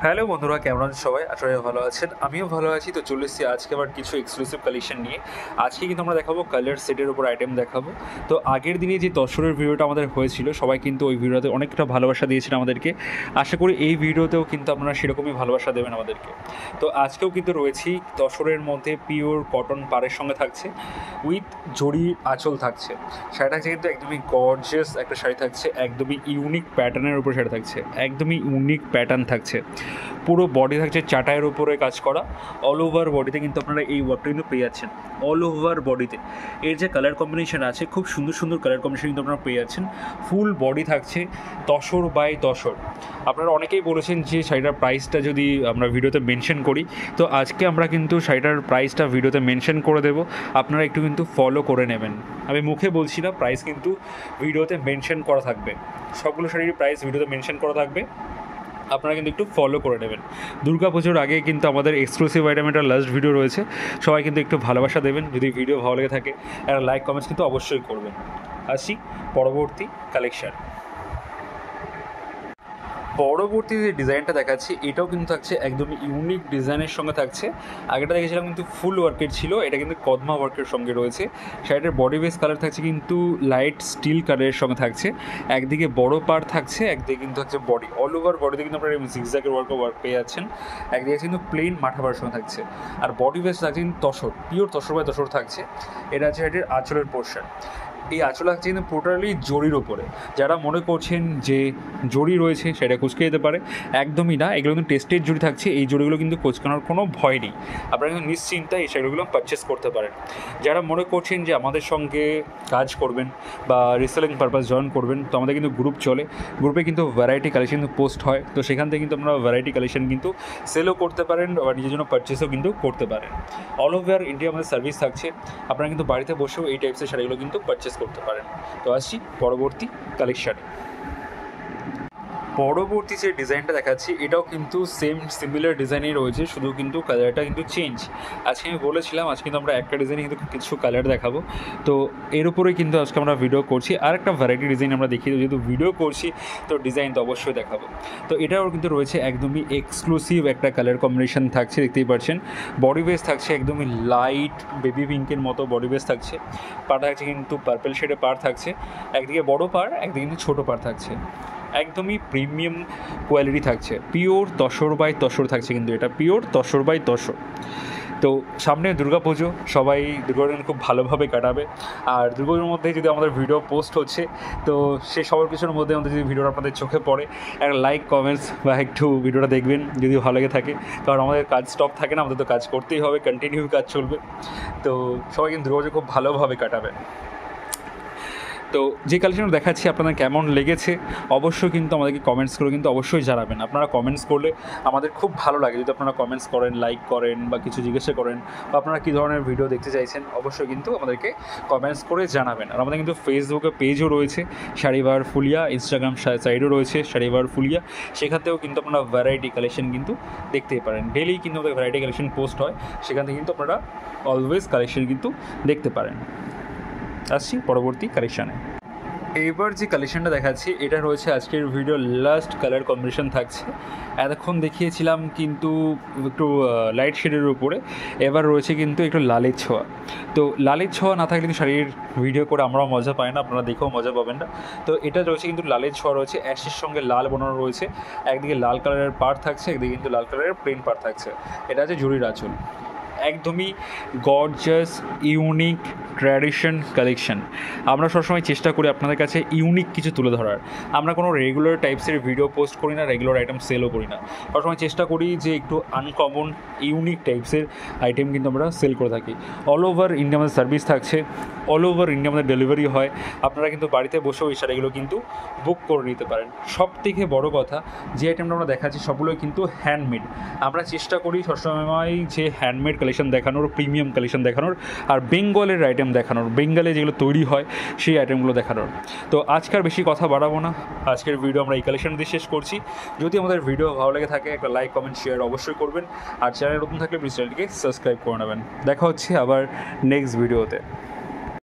Hello বন্ধুরা, কেমন আছেন সবাই? আশা করি ভালো আছেন। আমিও ভালো আছি। তো চলে এসেছি আজকে আবার কিছু এক্সক্লুসিভ কালেকশন নিয়ে। আজকে কিন্তু আমরা দেখাবো কালার সেটের উপর আইটেম দেখাবো। তো আগের দিনে যে তসরের ভিডিওটা আমাদের হয়েছিল, সবাই কিন্তু ওই ভিডিওতে অনেকটা ভালোবাসা দিয়েছেন আমাদেরকে। আশা করি এই ভিডিওতেও কিন্তু আপনারা সেরকমই ভালোবাসা দেবেন আমাদেরকে। তো আজকেও কিন্তু রয়েছি তসরের মধ্যে পিওর কটন পাড়ের সঙ্গে থাকছে, উইথ জরি আঁচল থাকছে। শাড়ি থাকছে কিন্তু একদমই গর্জিয়াস একটা শাড়ি থাকছে, একদমই ইউনিক প্যাটার্নের উপর শাড়ি থাকছে, একদমই ইউনিক প্যাটার্ন থাকছে। পুরো বডি থাকছে চাটাইয়ের উপরে কাজ করা। অল ওভার বডিতে কিন্তু আপনারা এই ওয়ার্কটা কিন্তু পেয়ে যাচ্ছেন। অল ওভার বডিতে এর যে কালার কম্বিনেশন আছে, খুব সুন্দর সুন্দর কালার কম্বিনেশন কিন্তু আপনারা পেয়ে যাচ্ছেন। ফুল বডি থাকছে তসর বাই তসর। আপনারা অনেকেই বলেছেন যে শাড়িটার প্রাইসটা যদি আমরা ভিডিওতে মেনশন করি, তো আজকে আমরা কিন্তু শাড়িটার প্রাইসটা ভিডিওতে মেনশন করে দেবো। আপনারা একটু কিন্তু ফলো করে নেবেন। আমি মুখে বলছি না, প্রাইস কিন্তু ভিডিওতে মেনশন করা থাকবে। সবগুলো শাড়ির প্রাইস ভিডিওতে মেনশন করা থাকবে, আপনারা কিন্তু একটু ফলো করে নেবেন। দুর্গা পুজোর আগে কিন্তু আমাদের এক্সক্লুসিভ আইটেমের লাস্ট ভিডিও রয়েছে, সবাই কিন্তু একটু ভালোবাসা দেবেন। যদি ভিডিও ভালো লেগে থাকে একটা লাইক কমেন্টস কিন্তু অবশ্যই করবেন। আসি পরবর্তী কালেকশন। পরবর্তী যে ডিজাইনটা দেখাচ্ছি, এটাও কিন্তু থাকছে একদমই ইউনিক ডিজাইনের সঙ্গে থাকছে। আগেটা দেখেছিলাম কিন্তু ফুল ওয়ার্কের ছিল, এটা কিন্তু কদমা ওয়ার্কের সঙ্গে রয়েছে। শাড়িটার বডি বেস কালার থাকছে কিন্তু লাইট স্টিল কালারের সঙ্গে থাকছে। একদিকে বড় পার থাকছে, একদিকে কিন্তু থাকছে বডি। অল ওভার বডিতে কিন্তু আপনারা জিগজ্যাগের ওয়ার্ক পেয়ে যাচ্ছেন। একদিকে কিন্তু প্লেন মাঠা পাড়ের সঙ্গে থাকছে, আর বডি বেস থাকছে কিন্তু তসর, পিওর তসর বাই তসর থাকছে। এটা হচ্ছে শাড়িটির আঁচলের পোর্শন। এই আঁচল থাকছে কিন্তু টোটালি জরির ওপরে। যারা মনে করছেন যে জরি রয়েছে সেটা কুচকে যেতে পারে, একদমই না। এগুলো কিন্তু টেস্টেড জরি থাকছে, এই জরিগুলো কিন্তু কুচকানোর কোনো ভয় নেই। আপনারা কিন্তু নিশ্চিন্তায় এই শাড়িগুলো পারচেস করতে পারেন। যারা মনে করছেন যে আমাদের সঙ্গে কাজ করবেন বা রিসেলিং পারপাস জয়েন করবেন, তো আমাদের কিন্তু গ্রুপ চলে। গ্রুপে কিন্তু ভ্যারাইটি কালেকশন কিন্তু পোস্ট হয়, তো সেখান থেকে কিন্তু আপনারা ভ্যারাইটি কালেকশন কিন্তু সেলও করতে পারেন বা নিজের জন্য পারচেসও কিন্তু করতে পারেন। অল ওভার ইন্ডিয়া আমাদের সার্ভিস থাকছে। আপনারা কিন্তু বাড়িতে বসেও এই টাইপসের শাড়িগুলো কিন্তু পারচেস করতে পারেন। তো আসছি পরবর্তী কালেকশানে। পরবর্তী যে ডিজাইনটা দেখাচ্ছি, এটাও কিন্তু সেম সিমিলার ডিজাইনেই রয়েছে, শুধু কিন্তু কালারটা কিন্তু চেঞ্জ। আজকে আমি বলেছিলাম আজকে কিন্তু আমরা একটা ডিজাইনে কিন্তু কিছু কালার দেখাবো, তো এর উপরেই কিন্তু আজকে আমরা ভিডিও করছি। আর একটা ভ্যারাইটি ডিজাইন আমরা দেখিয়ে, যেহেতু ভিডিও করছি তো ডিজাইন তো অবশ্যই দেখাবো। তো এটাও কিন্তু রয়েছে একদমই এক্সক্লুসিভ একটা কালার কম্বিনেশন থাকছে, দেখতেই পাচ্ছেন। বডি বেস থাকছে একদমই লাইট বেবি পিঙ্কের মতো বডি বেস থাকছে। পাড় থাকছে কিন্তু পার্পেল শেডে পাড় থাকছে, একদিকে বড় পাড়, একদিকে কিন্তু ছোটো পাড় থাকছে। একদমই প্রিমিয়াম কোয়ালিটি থাকছে, পিওর তসর বাই তসর থাকছে, কিন্তু এটা পিওর তসর বাই তসর। তো সামনে দুর্গাপুজো, সবাই দুর্গাপুজো খুব ভালোভাবে কাটাবে। আর দুর্গাপুজোর মধ্যে যদি আমাদের ভিডিও পোস্ট হচ্ছে, তো সে সবার কিছুর মধ্যে আমাদের যদি ভিডিওটা আপনাদের চোখে পড়ে, একটা লাইক কমেন্টস বা একটু ভিডিওটা দেখবেন যদি ভালো লেগে থাকে। কারণ আমাদের কাজ স্টপ থাকে না, আমাদের তো কাজ করতেই হবে, কন্টিনিউ কাজ চলবে। তো সবাই কিন্তু দুর্গাপুজো খুব ভালোভাবে কাটাবে। তো যে কালেকশন দেখাচ্ছি আপনাদের কেমন লেগেছে অবশ্যই কিন্তু আমাদেরকে কমেন্টস করে কিন্তু অবশ্যই জানাবেন। আপনারা কমেন্টস করলে আমাদের খুব ভালো লাগে, যদি আপনারা কমেন্টস করেন, লাইক করেন বা কিছু জিজ্ঞাসা করেন, বা আপনারা কী ধরনের ভিডিও দেখতে চাইছেন অবশ্যই কিন্তু আমাদেরকে কমেন্টস করে জানাবেন। আর আমাদের কিন্তু ফেসবুকে পেজও রয়েছে শাড়িবার ফুলিয়া, ইনস্টাগ্রাম সাইডও রয়েছে শাড়িবার ফুলিয়া, সেখান থেকেও কিন্তু আপনারা ভ্যারাইটি কালেকশন কিন্তু দেখতেই পারেন। ডেলি কিন্তু আমাদের ভ্যারাইটি কালেকশন পোস্ট হয়, সেখান থেকে কিন্তু আপনারা অলওয়েজ কালেকশন কিন্তু দেখতে পারেন। আসছি পরবর্তী কালেকশানে। এবার যে কালেকশানটা দেখাচ্ছি, এটা রয়েছে আজকের ভিডিও লাস্ট কালার কম্বিনেশন থাকছে। এতক্ষণ দেখিয়েছিলাম কিন্তু একটু লাইট শেডের উপরে, এবার রয়েছে কিন্তু একটু লালের ছোঁয়া। তো লালের ছোঁয়া না থাকলে কিন্তু শাড়ির ভিডিও করে আমরাও মজা পাই না, আপনারা দেখেও মজা পাবেন না। তো এটা রয়েছে কিন্তু লালের ছোঁয়া রয়েছে, অ্যাশের সঙ্গে লাল বোনানো রয়েছে। একদিকে লাল কালারের পাড় থাকছে, একদিকে কিন্তু লাল কালারের প্লেন পাড় থাকছে। এটা হচ্ছে জরির আঁচল। একদমই গর্জাস ইউনিক ট্র্যাডিশন কালেকশন। আমরা সবসময় চেষ্টা করি আপনাদের কাছে ইউনিক কিছু তুলে ধরার। আমরা কোনো রেগুলার টাইপসের ভিডিও পোস্ট করি না, রেগুলার আইটেম সেলও করি না। সবসময় চেষ্টা করি যে একটু আনকমন ইউনিক টাইপসের আইটেম কিন্তু আমরা সেল করে থাকি। অল ওভার ইন্ডিয়া আমাদের সার্ভিস থাকছে, অল ওভার ইন্ডিয়া আমাদের ডেলিভারি হয়। আপনারা কিন্তু বাড়িতে বসেও এই শাড়িগুলো কিন্তু বুক করে নিতে পারেন। সব থেকে বড়ো কথা, যে আইটেমটা আমরা দেখাচ্ছি সবগুলোই কিন্তু হ্যান্ডমেড। আমরা চেষ্টা করি সবসময় যে হ্যান্ডমেড কালেকশন দেখানোর, প্রিমিয়াম কালেকশন দেখানোর, আর বেঙ্গলের আইটেম দেখানোর, বেঙ্গলে যেগুলো তৈরি হয় সেই আইটেমগুলো দেখানোর। তো আজকাল বেশি কথা বাড়াবো না, আজকের ভিডিও আমরা এই কালেকশন দিয়ে শেষ করছি। যদি আমাদের ভিডিও ভালো লেগে থাকে একটা লাইক কমেন্ট শেয়ার অবশ্যই করবেন, আর চ্যানেল নতুন থাকলে প্লিজ চ্যানেলটিকে সাবস্ক্রাইব করে নেবেন। দেখা হচ্ছে আবার নেক্সট ভিডিওতে।